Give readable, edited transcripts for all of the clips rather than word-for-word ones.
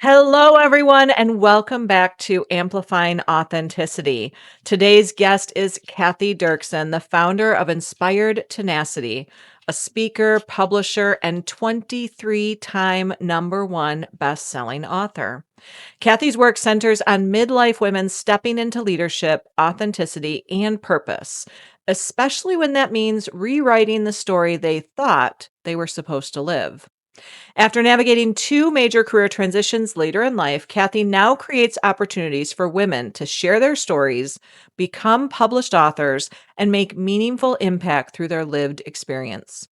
Hello, everyone, and welcome back to Amplifying Authenticity. Today's guest is Cathy Derksen, the founder of Inspired Tenacity, a speaker, publisher, and 23-time #1 best-selling author. Cathy's work centers on midlife women stepping into leadership, authenticity, and purpose, especially when that means rewriting the story they thought they were supposed to live. After navigating two major career transitions later in life, Cathy now creates opportunities for women to share their stories, become published authors, and make meaningful impact through their lived experience.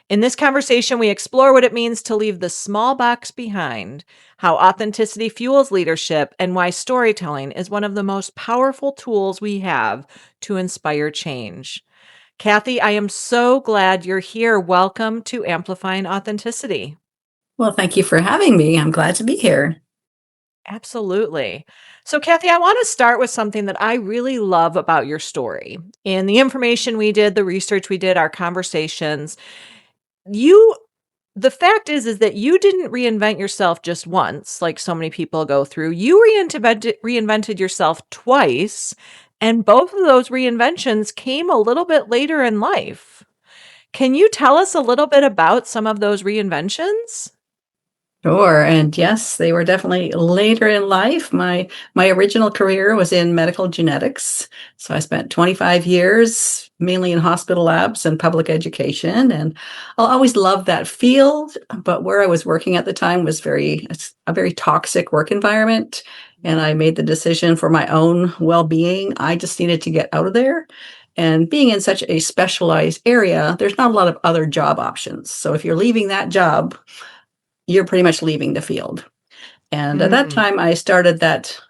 In this conversation, we explore what it means to leave the small box behind, how authenticity fuels leadership, and why storytelling is one of the most powerful tools we have to inspire change. Cathy, I am so glad you're here. Welcome to Amplifying Authenticity. Well, thank you for having me. I'm glad to be here. Absolutely. So, Cathy, I want to start with something that I really love about your story. In the information we did, the research we did, our conversations, you the fact is that you didn't reinvent yourself just once, like so many people go through. You reinvented yourself twice, and both of those reinventions came a little bit later in life. Can you tell us a little bit about some of those reinventions? Sure. And yes, they were definitely later in life. My original career was in medical genetics. So I spent 25 years mainly in hospital labs and public education. And I'll always love that field. But where I was working at the time was it's a very toxic work environment. And I made the decision for my own well-being. I just needed to get out of there. And being in such a specialized area, there's not a lot of other job options. So if you're leaving that job, you're pretty much leaving the field. And at that Mm, time, I started that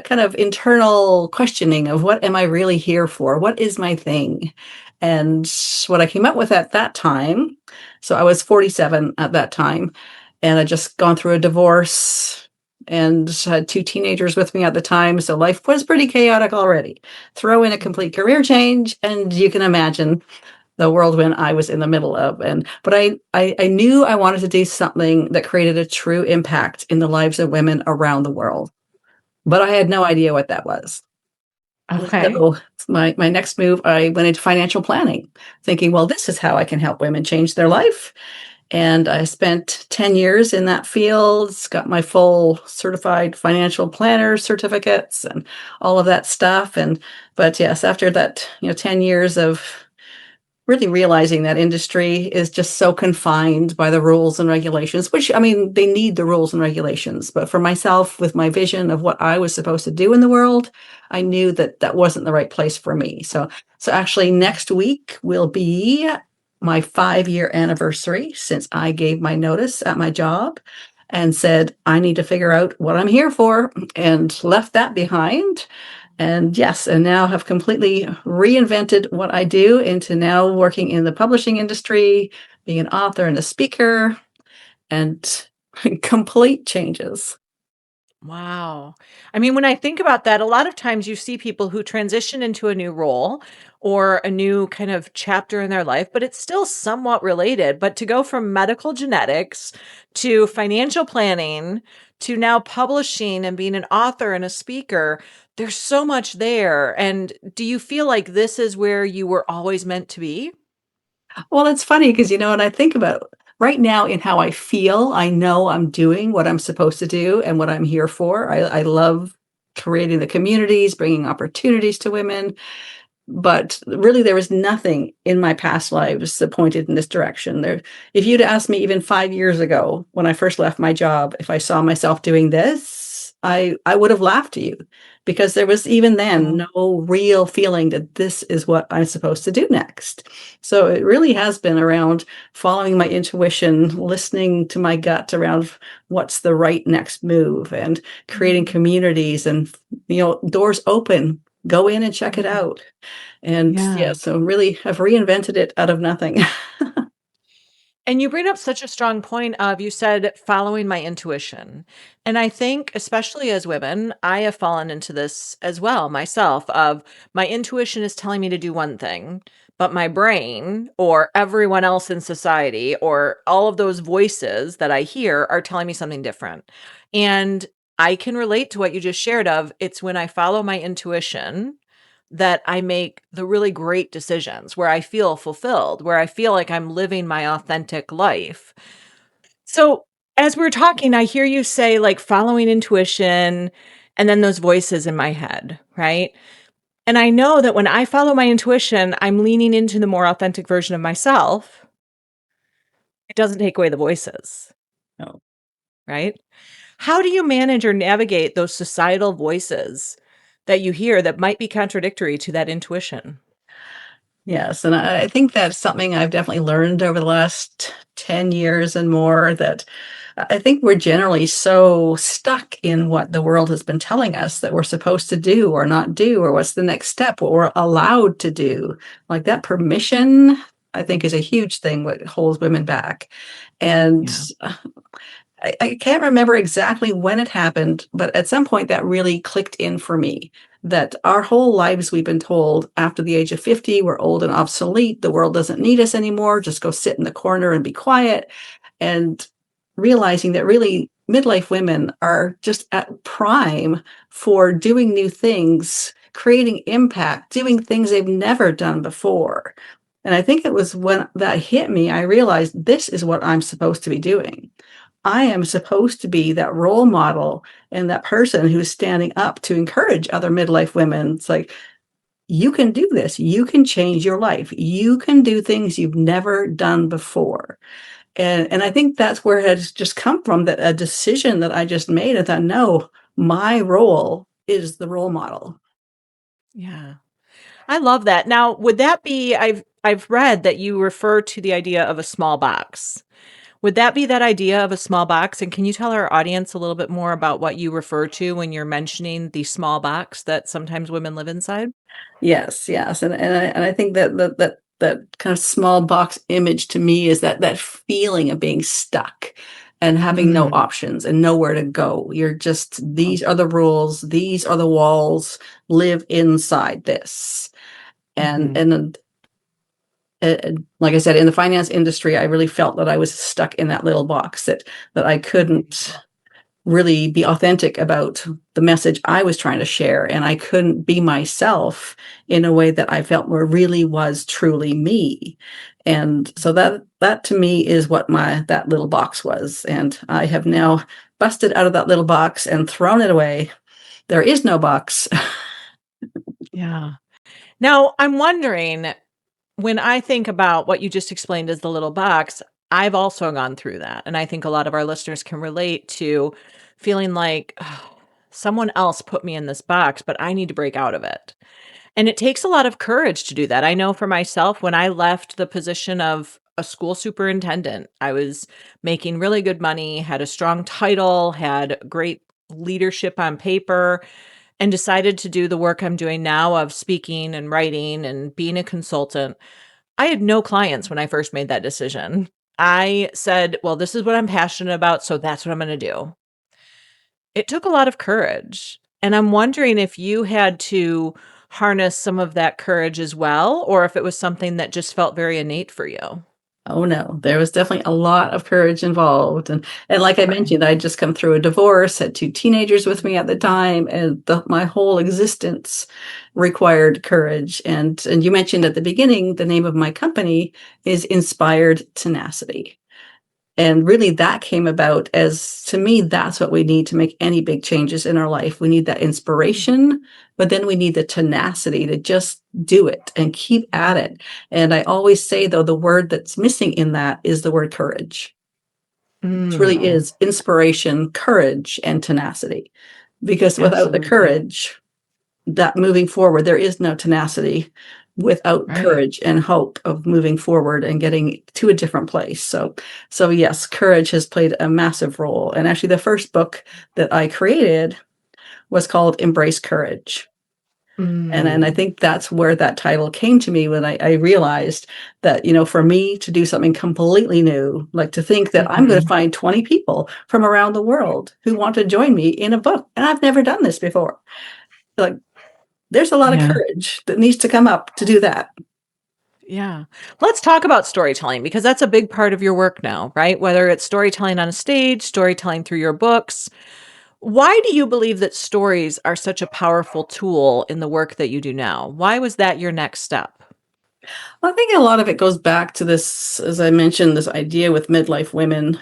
kind of internal questioning of what am I really here for? What is my thing? And what I came up with at that time, so I was 47 at that time, and I'd just gone through a divorce and had two teenagers with me at the time. So life was pretty chaotic already. Throw in a complete career change, and you can imagine the whirlwind I was in the middle of. But I knew I wanted to do something that created a true impact in the lives of women around the world. But I had no idea what that was. okay. So my next move, I went into financial planning, thinking, well, this is how I can help women change their life. And I spent 10 years in that field, got my full certified financial planner certificates and all of that stuff. But yes, after that, 10 years of really realizing that industry is just so confined by the rules and regulations, which, I mean, they need the rules and regulations. But for myself, with my vision of what I was supposed to do in the world, I knew that that wasn't the right place for me. So actually, next week will be my 5-year anniversary since I gave my notice at my job and said, I need to figure out what I'm here for, and left that behind. And yes, and now have completely reinvented what I do into now working in the publishing industry, being an author and a speaker, and complete changes. Wow. I mean, when I think about that, a lot of times you see people who transition into a new role or a new kind of chapter in their life, but it's still somewhat related. But to go from medical genetics to financial planning to now publishing and being an author and a speaker, there's so much there. And do you feel like this is where you were always meant to be? Well, it's funny because, when I think about right now in how I feel, I know I'm doing what I'm supposed to do and what I'm here for. I love creating the communities, bringing opportunities to women. But really, there was nothing in my past lives that pointed in this direction. If you'd asked me even 5 years ago, when I first left my job, if I saw myself doing this, I would have laughed at you because there was even then Oh, no real feeling that this is what I'm supposed to do next. So it really has been around following my intuition, listening to my gut around what's the right next move, and creating mm, communities and doors open. Go in and check it mm. out. And yeah, Yeah. so really have reinvented it out of nothing. And you bring up such a strong point of you said following my intuition. And I think especially as women, I have fallen into this as well myself of my intuition is telling me to do one thing, but my brain or everyone else in society or all of those voices that I hear are telling me something different. And I can relate to what you just shared of it's when I follow my intuition that I make the really great decisions where I feel fulfilled, where I feel like I'm living my authentic life. So, as we're talking, I hear you say like following intuition and then those voices in my head, right? And I know that when I follow my intuition, I'm leaning into the more authentic version of myself. It doesn't take away the voices, No. right? How do you manage or navigate those societal voices that you hear that might be contradictory to that intuition? Yes, and I think that's something I've definitely learned over the last 10 years and more, that I think we're generally so stuck in what the world has been telling us that we're supposed to do or not do, or what's the next step, what we're allowed to do. Like that permission, I think, is a huge thing what holds women back. And Yeah. I can't remember exactly when it happened, but at some point that really clicked in for me, that our whole lives we've been told after the age of 50, we're old and obsolete. The world doesn't need us anymore. Just go sit in the corner and be quiet. And realizing that really midlife women are just at prime for doing new things, creating impact, doing things they've never done before. And I think it was when that hit me, I realized this is what I'm supposed to be doing. I am supposed to be that role model and that person who's standing up to encourage other midlife women. It's like, you can do this. You can change your life. You can do things you've never done before. And I think that's where it has just come from, that a decision that I just made. I thought, no, my role is the role model. Yeah. I love that. Now, would that be I've read that you refer to the idea of a small box. Would that be that idea of a small box? And can you tell our audience a little bit more about what you refer to when you're mentioning the small box that sometimes women live inside? Yes, yes, and I think that kind of small box image to me is that feeling of being stuck and having no Mm. options and nowhere to go. You're just, Oh, these are the rules, these are the walls, live inside this. And mhm. and like I said, in the finance industry, I really felt that I was stuck in that little box, that I couldn't really be authentic about the message I was trying to share. And I couldn't be myself in a way that I felt were really was truly me. And so that to me is what that little box was. And I have now busted out of that little box and thrown it away. There is no box. Yeah. Now, I'm wondering, when I think about what you just explained as the little box, I've also gone through that, and I think a lot of our listeners can relate to feeling like, "Ugh, someone else put me in this box, but I need to break out of it." And it takes a lot of courage to do that. I know for myself, when I left the position of a school superintendent, I was making really good money, had a strong title, had great leadership on paper, and decided to do the work I'm doing now of speaking and writing and being a consultant. I had no clients when I first made that decision. I said, well, this is what I'm passionate about, so that's what I'm going to do. It took a lot of courage. And I'm wondering if you had to harness some of that courage as well, or if it was something that just felt very innate for you. Oh no, there was definitely a lot of courage involved. And like I Okay. mentioned, I'd just come through a divorce, had two teenagers with me at the time, and my whole existence required courage. And you mentioned at the beginning, the name of my company is Inspired Tenacity. And really, that came about as, to me, that's what we need to make any big changes in our life. We need that inspiration, but then we need the tenacity to just do it and keep at it. And I always say, though, the word that's missing in that is the word courage. It really Mm, is inspiration, courage, and tenacity. Because without the absolutely. courage, that moving forward, there is no tenacity without Right. courage and hope of moving forward and getting to a different place. So yes, courage has played a massive role. And actually, the first book that I created was called Embrace Courage. And I Mm, think that's where that title came to me, when I realized that, for me to do something completely new, like to think that I'm going to mhm. find 20 people from around the world who want to join me in a book. And I've never done this before. Like, there's a lot of Yeah. courage that needs to come up to do that. Yeah. Let's talk about storytelling because that's a big part of your work now, right? Whether it's storytelling on a stage, storytelling through your books. Why do you believe that stories are such a powerful tool in the work that you do now? Why was that your next step? I think a lot of it goes back to this, as I mentioned, this idea with midlife women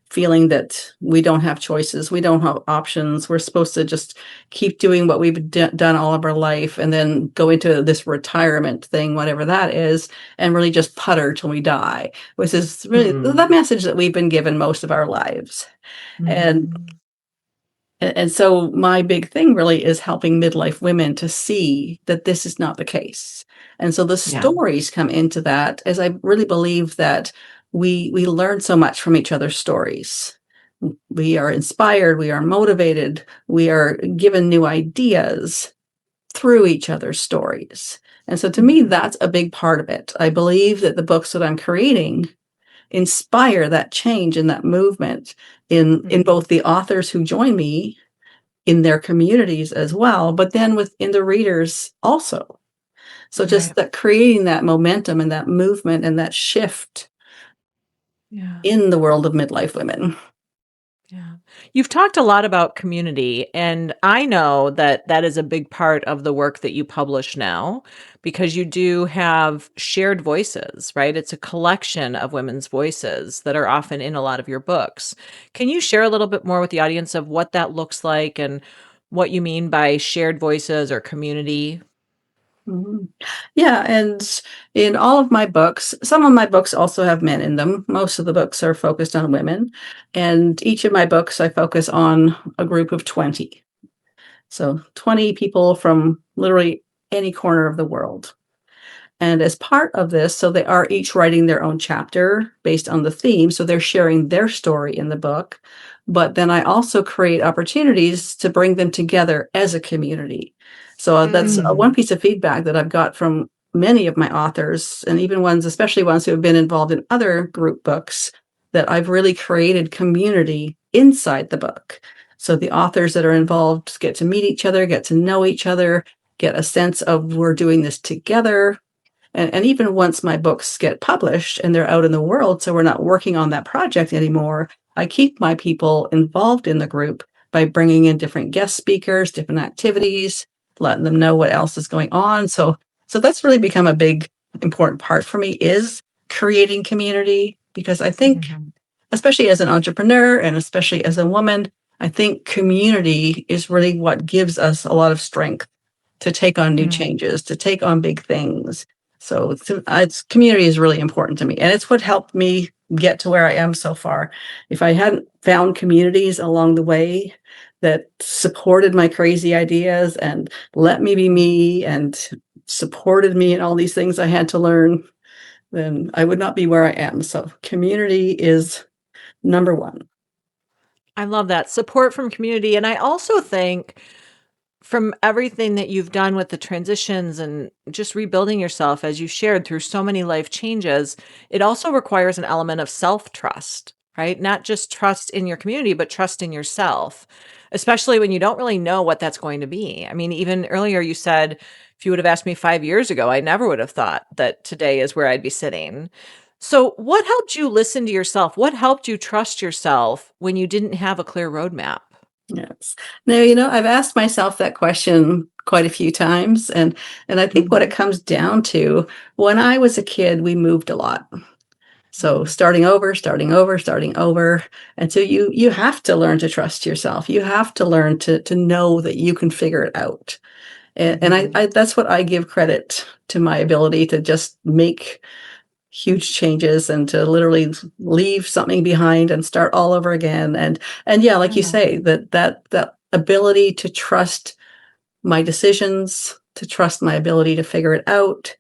feeling that we don't have choices, we don't have options. We're supposed to just keep doing what we've done all of our life and then go into this retirement thing, whatever that is, and really just putter till we die, which is really the Mm. message that we've been given most of our lives. And Mhm. and so my big thing really is helping midlife women to see that this is not the case. And so the Yeah. stories come into that, as I really believe that we learn so much from each other's stories. We are inspired, we are motivated, we are given new ideas through each other's stories. And so to me, Mhm. that's a big part of it. I believe that the books that I'm creating inspire that change and that movement in Mhm. both the authors who join me in their communities as well, but then within the readers also. So just Right. that creating that momentum and that movement and that shift Yeah. in the world of midlife women. Yeah. You've talked a lot about community, and I know that that is a big part of the work that you publish now because you do have shared voices, right? It's a collection of women's voices that are often in a lot of your books. Can you share a little bit more with the audience of what that looks like and what you mean by shared voices or community? Mhm. Yeah, and in all of my books, some of my books also have men in them. Most of the books are focused on women, and each of my books I focus on a group of 20. So 20 people from literally any corner of the world. And as part of this, so they are each writing their own chapter based on the theme. So they're sharing their story in the book. But then I also create opportunities to bring them together as a community. So that's one Mm. piece of feedback that I've got from many of my authors, and even ones, especially ones who have been involved in other group books, that I've really created community inside the book. So the authors that are involved get to meet each other, get to know each other, get a sense of we're doing this together, and even once my books get published and they're out in the world, so we're not working on that project anymore, I keep my people involved in the group by bringing in different guest speakers, different activities, letting them know what else is going on. So that's really become a big important part for me is creating community, because I think, Mhm. especially as an entrepreneur and especially as a woman, I think community is really what gives us a lot of strength to take on new Mm. changes, to take on big things. So it's community is really important to me, and it's what helped me get to where I am so far. If I hadn't found communities along the way that supported my crazy ideas and let me be me and supported me in all these things I had to learn, then I would not be where I am. So community is number one. I love that support from community. And I also think from everything that you've done with the transitions and just rebuilding yourself as you shared through so many life changes, it also requires an element of self-trust, right? Not just trust in your community, but trust in yourself, especially when you don't really know what that's going to be. I mean, even earlier you said, if you would have asked me 5 years ago, I never would have thought that today is where I'd be sitting. So, what helped you listen to yourself? What helped you trust yourself when you didn't have a clear roadmap? Yes. Now, I've asked myself that question quite a few times, and I think what it Mhm. comes down to, when I was a kid, we moved a lot. So Mhm. starting over, starting over, starting over. And so you have to learn to trust yourself. You have to learn to know that you can figure it out. And Mhm. I that's what I give credit to, my ability to just make huge changes and to literally leave something behind and start all over again. And yeah, like you Yeah. say, that ability to trust my decisions, to trust my ability to figure it out,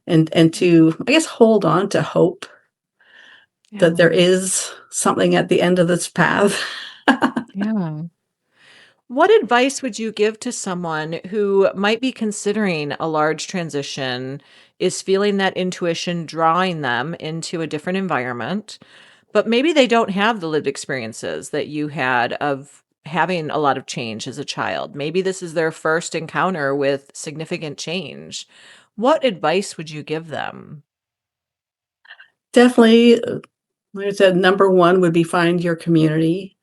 and to, I guess, hold on to hope that there Yeah. is something at the end of this path. Yeah. What advice would you give to someone who might be considering a large transition, is feeling that intuition drawing them into a different environment, but maybe they don't have the lived experiences that you had of having a lot of change as a child? Maybe this is their first encounter with significant change. What advice would you give them? Definitely, like I said, number 1 would be find your community.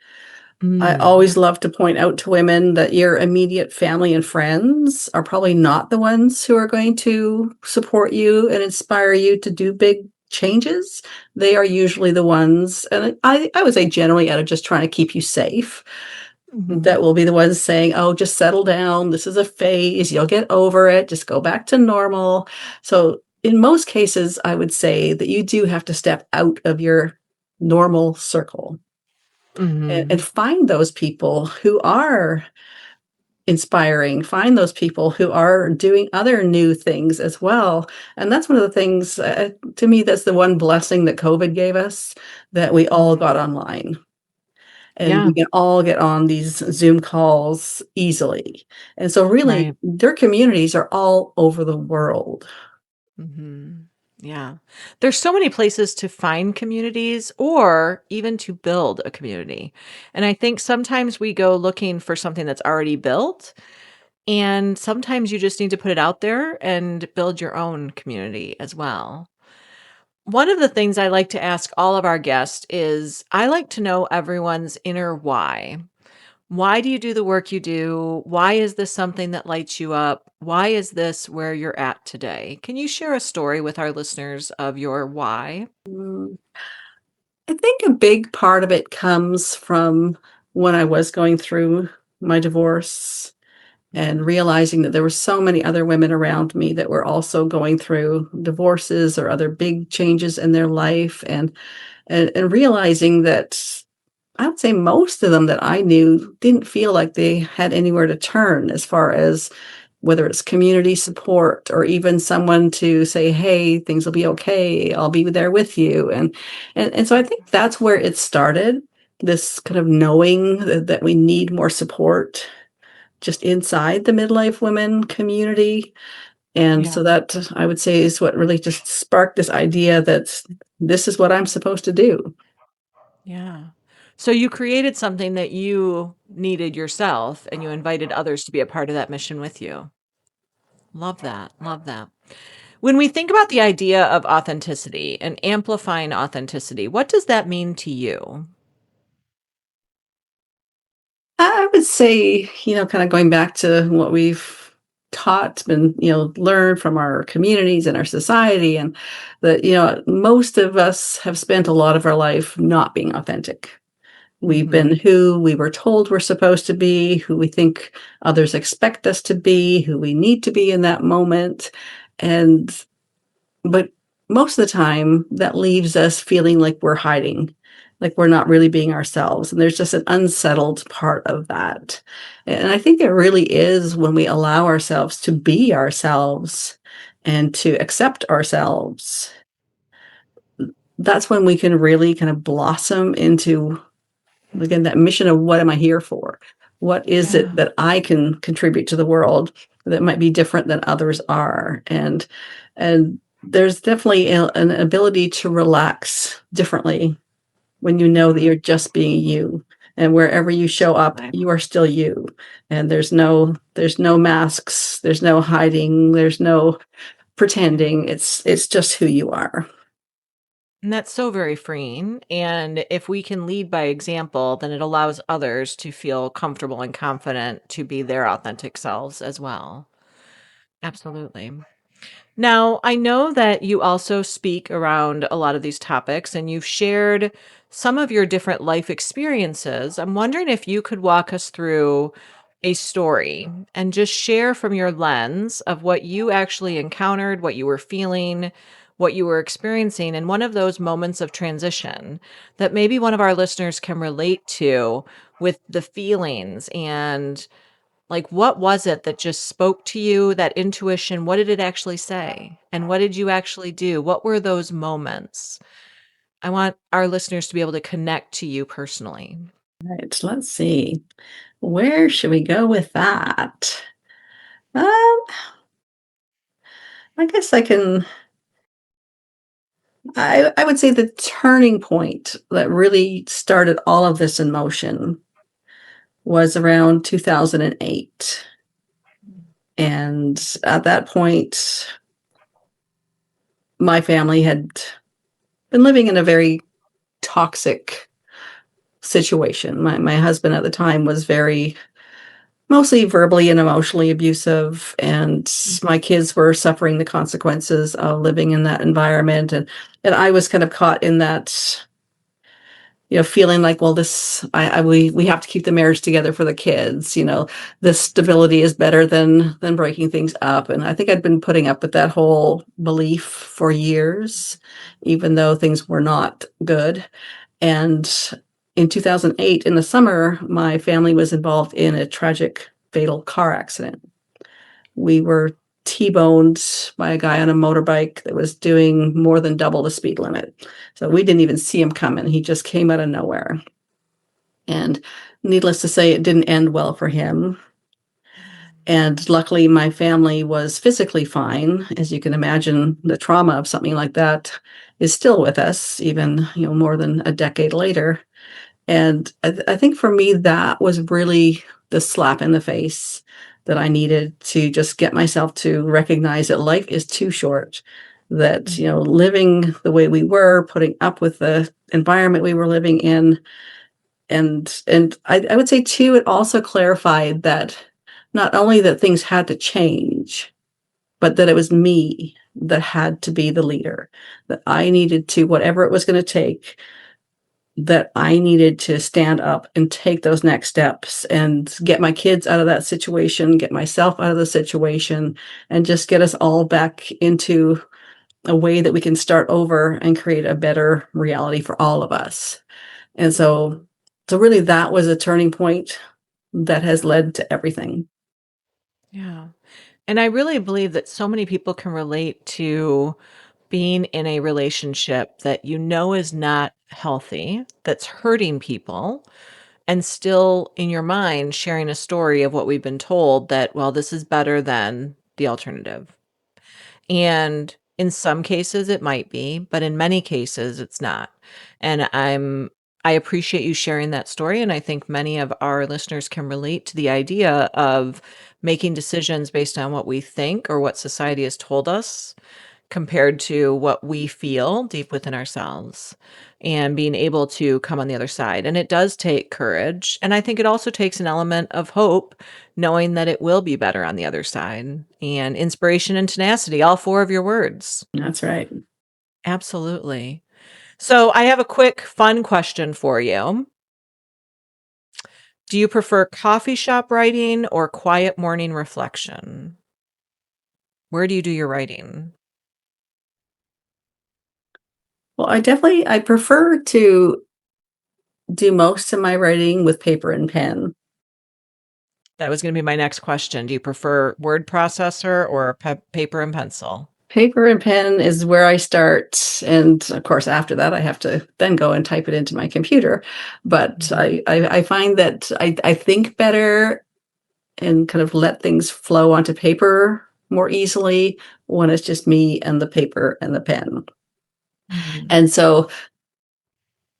I Mm. always love to point out to women that your immediate family and friends are probably not the ones who are going to support you and inspire you to do big changes. They are usually the ones, and I would say generally out of just trying to keep you safe, Mhm. that will be the ones saying, "Oh, just settle down. This is a phase. You'll get over it. Just go back to normal." So, in most cases, I would say that you do have to step out of your normal circle and Mhm. find those people who are inspiring, find those people who are doing other new things as well. And that's one of the things, to me, that's the one blessing that COVID gave us, that we all Mhm. got online and Yeah, we can all get on these Zoom calls easily. And so, really, right. their communities are all over the world. Mhm. Yeah. There's so many places to find communities or even to build a community. And I think sometimes we go looking for something that's already built, and sometimes you just need to put it out there and build your own community as well. One of the things I like to ask all of our guests is I like to know everyone's inner why. Why do you do the work you do? Why is this something that lights you up? Why is this where you're at today? Can you share a story with our listeners of your why? Mm, I think a big part of it comes from when I was going through my divorce and Mhm. realizing that there were so many other women around me that were also going through divorces or other big changes in their life, and realizing that I would say most of them that I knew didn't feel like they had anywhere to turn as far as whether it's community support or even someone to say, "Hey, things will be okay. I'll be there with you." And so I think that's where it started, this kind of knowing that we need more support just inside the midlife women community. And Yeah. so that, I would say, is what really just sparked this idea that this is what I'm supposed to do. Yeah. So you created something that you needed yourself and you invited others to be a part of that mission with you. Love that. Love that. When we think about the idea of authenticity and amplifying authenticity, what does that mean to you? I would say, kind of going back to what we've taught and, learned from our communities and our society, and that, most of us have spent a lot of our life not being authentic. We've been Mhm. who we were told we're supposed to be, who we think others expect us to be, who we need to be in that moment. And but most of the time, that leaves us feeling like we're hiding, like we're not really being ourselves, and there's just an unsettled part of that. And I think it really is when we allow ourselves to be ourselves and to accept ourselves, that's when we can really kind of blossom into, again, that mission of what am I here for? What is it Yeah. that I can contribute to the world that might be different than others are? And there's definitely an ability to relax differently when you know that Mhm. you're just being you. And wherever you show up, Right. you are still you. And there's no masks, there's no hiding, there's no Yeah. pretending. It's just who you are. And that's so very freeing. And if we can lead by example, then it allows others to feel comfortable and confident to be their authentic selves as well. Absolutely. Now, I know that you also speak around a lot of these topics and you've shared some of your different life experiences. I'm wondering if you could walk us through a story and just share from your lens of what you actually encountered, what you were feeling, what you were experiencing in one of those moments of transition that maybe one of our listeners can relate to with the feelings and like, what was it that just spoke to you, that intuition? What did it actually say? And what did you actually do? What were those moments? I want our listeners to be able to connect to you personally. Right. Let's see. Where should we go with that? Um, I guess I would say the turning point that really started all of this in motion was around 2008. And at that point, my family had been living in a very toxic situation. My husband at the time was very mostly verbally and emotionally abusive, and my kids were suffering the consequences of living in that environment, and I was kind of caught in that, feeling like, well, this we have to keep the marriage together for the kids. This stability is better than breaking things up. And I think I'd been putting up with that whole belief for years, even though things were not good. And in 2008, in the summer, my family was involved in a tragic, fatal car accident. We were T-boned by a guy on a motorbike that was doing more than double the speed limit. So we didn't even see him coming. He just came out of nowhere. And needless to say, it didn't end well for him. And luckily, my family was physically fine. As you can imagine, the trauma of something like that is still with us, even more than a decade later. And I think for me, that was really the slap in the face that I needed to just get myself to recognize that life is too short, that, living the way we were, putting up with the environment we were living in. And I would say too, it also clarified that not only that things had to change, but that it was me that had to be the leader, that I needed to, whatever it was going to take, that I needed to stand up and take those next steps and get my kids out of that situation, get myself out of the situation, and just get us all back into a way that we can start over and create a better reality for all of us. And so really that was a turning point that has led to everything. Yeah. And I really believe that so many people can relate to being in a relationship that is not healthy, that's hurting people, and still in your mind sharing a story of what we've been told that, well, this is better than the alternative. And in some cases it might be, but in many cases it's not. And I appreciate you sharing that story, and I think many of our listeners can relate to the idea of making decisions based on what we think or what society has told us compared to what we feel deep within ourselves and being able to come on the other side. And it does take courage. And I think it also takes an element of hope, knowing that it will be better on the other side, and inspiration and tenacity, all four of your words. That's right. Absolutely. So I have a quick, fun question for you. Do you prefer coffee shop writing or quiet morning reflection? Where do you do your writing? Well, I prefer to do most of my writing with paper and pen. That was going to be my next question. Do you prefer word processor or paper and pencil? Paper and pen is where I start, and of course, after that, I have to then go and type it into my computer. But Mhm. I find that I think better and kind of let things flow onto paper more easily when it's just me and the paper and the pen. Mhm. And so,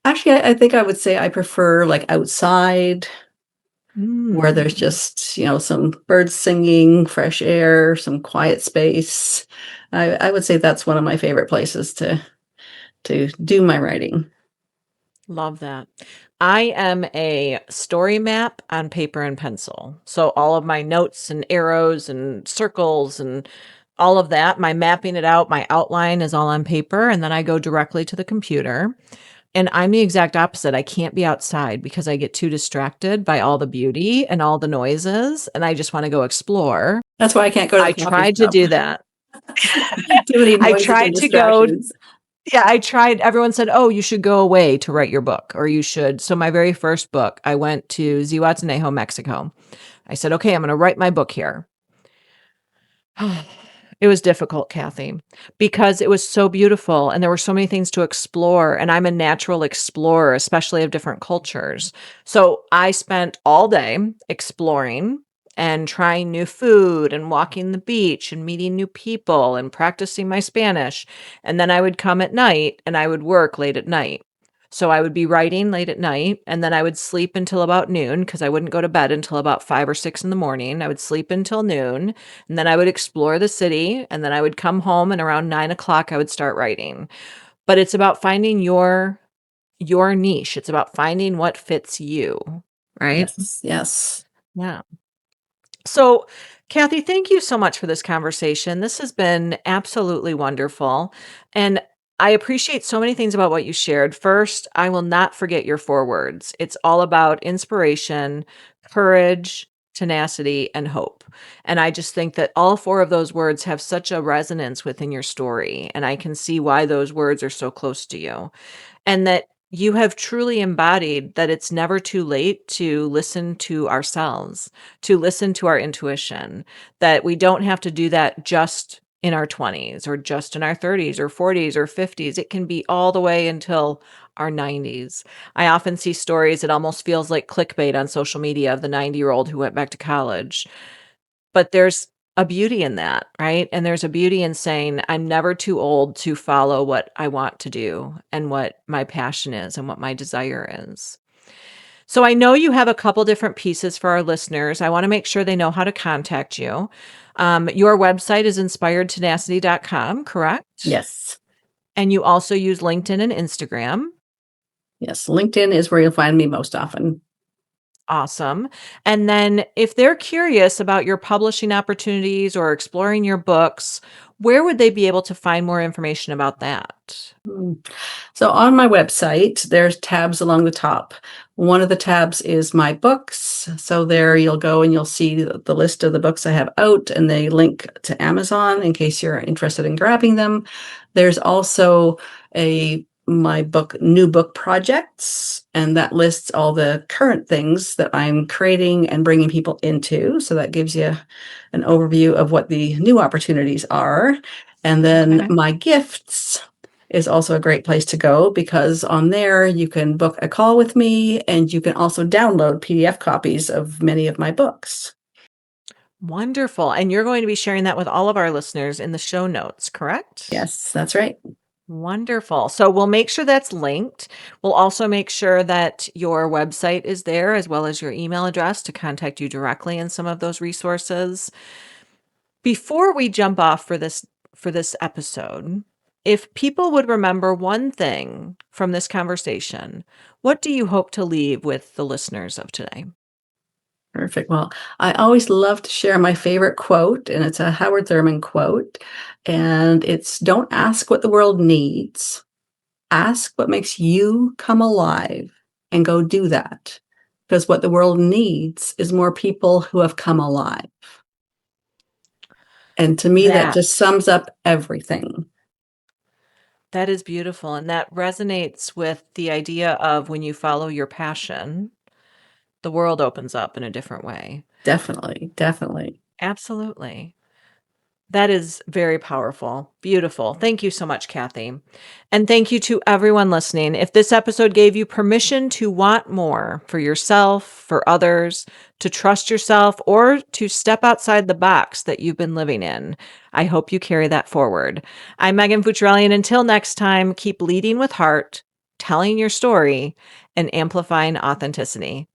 actually, I think I would say I prefer like outside where there's Mm. just, some birds singing, fresh air, some quiet space. I would say that's one of my favorite places to do my writing. Love that. I am a story map on paper and pencil. So all of my notes and arrows and circles and all of that, my mapping it out, my outline is all on paper, and then I go directly to the computer. And I'm the exact opposite. I can't be outside because I get too distracted by all the beauty and all the noises, and I just want to go explore. That's why I can't go to I the coffee tried to shop. do that. Too many I noises and tried to go distractions. Yeah, I tried. Everyone said, "Oh, you should go away to write your book, or you should." So my very first book, I went to Zihuatanejo, Mexico. I said, "Okay, I'm going to write my book here." It was difficult, Kathy, because it was so beautiful and there were so many things to explore. And I'm a natural explorer, especially of different cultures. So I spent all day exploring and trying new food and walking the beach and meeting new people and practicing my Spanish. And then I would come at night and I would work late at night. So I would be writing late at night, and then I would sleep until about noon because I wouldn't go to bed until about 5 or 6 in the morning. I would sleep until noon, and then I would explore the city, and then I would come home, and around 9 o'clock, I would start writing. but it's about finding your niche. It's about finding what fits you, right? Yes. Yes. Yeah. So, Cathy, thank you so much for this conversation. This has been absolutely wonderful. And I appreciate so many things about what you shared. First, I will not forget your four words. It's all about inspiration, courage, tenacity, and hope. And I just think that all four of those words have such a resonance within your story. And I can see why those words are so close to you, and that you have truly embodied that it's never too late to listen to ourselves, to listen to our intuition, that we don't have to do that just in our 20s or just in our 30s or 40s or 50s. It can be all the way until our 90s. I often see stories, it almost feels like clickbait on social media, of the 90-year-old who went back to college. But there's a beauty in that, right? And there's a beauty in saying, I'm never too old to follow what I want to do and what my passion is and what my desire is. So I know you have a couple different pieces for our listeners. I want to make sure they know how to contact you. Your website is inspiredtenacity.com, correct? Yes. And you also use LinkedIn and Instagram. Yes. LinkedIn is where you'll find me most often. Awesome. And then if they're curious about your publishing opportunities or exploring your books, where would they be able to find more information about that? Mm. So on my website, there's tabs along the top. One of the tabs is my books. So there you'll go and you'll see the list of the books I have out, and they link to Amazon in case you're interested in grabbing them. There's also my book, new book projects, and that lists all the current things that I'm creating and bringing people into. So that gives you an overview of what the new opportunities are. And then Okay. my gifts is also a great place to go, because on there you can book a call with me and you can also download PDF copies of many of my books. Wonderful. And you're going to be sharing that with all of our listeners in the show notes, correct? Yes, that's right. Wonderful. So we'll make sure that's linked. We'll also make sure that your website is there, as well as your email address to contact you directly in some of those resources. Before we jump off for this episode, if people would remember one thing from this conversation, what do you hope to leave with the listeners of today? Perfect. Well, I always love to share my favorite quote, and it's a Howard Thurman quote. And it's, don't ask what the world needs, ask what makes you come alive, and go do that. Because what the world needs is more people who have come alive. And to me, that That just sums up everything. that is beautiful, and that resonates with the idea of when you follow your passion, the world opens up in a different way. Definitely, definitely. Absolutely. That is very powerful. Beautiful. Thank you so much, Cathy. And thank you to everyone listening. If this episode gave you permission to want more for yourself, for others, to trust yourself, or to step outside the box that you've been living in, I hope you carry that forward. I'm Megan Fucciarelli, and until next time, keep leading with heart, telling your story, and amplifying authenticity.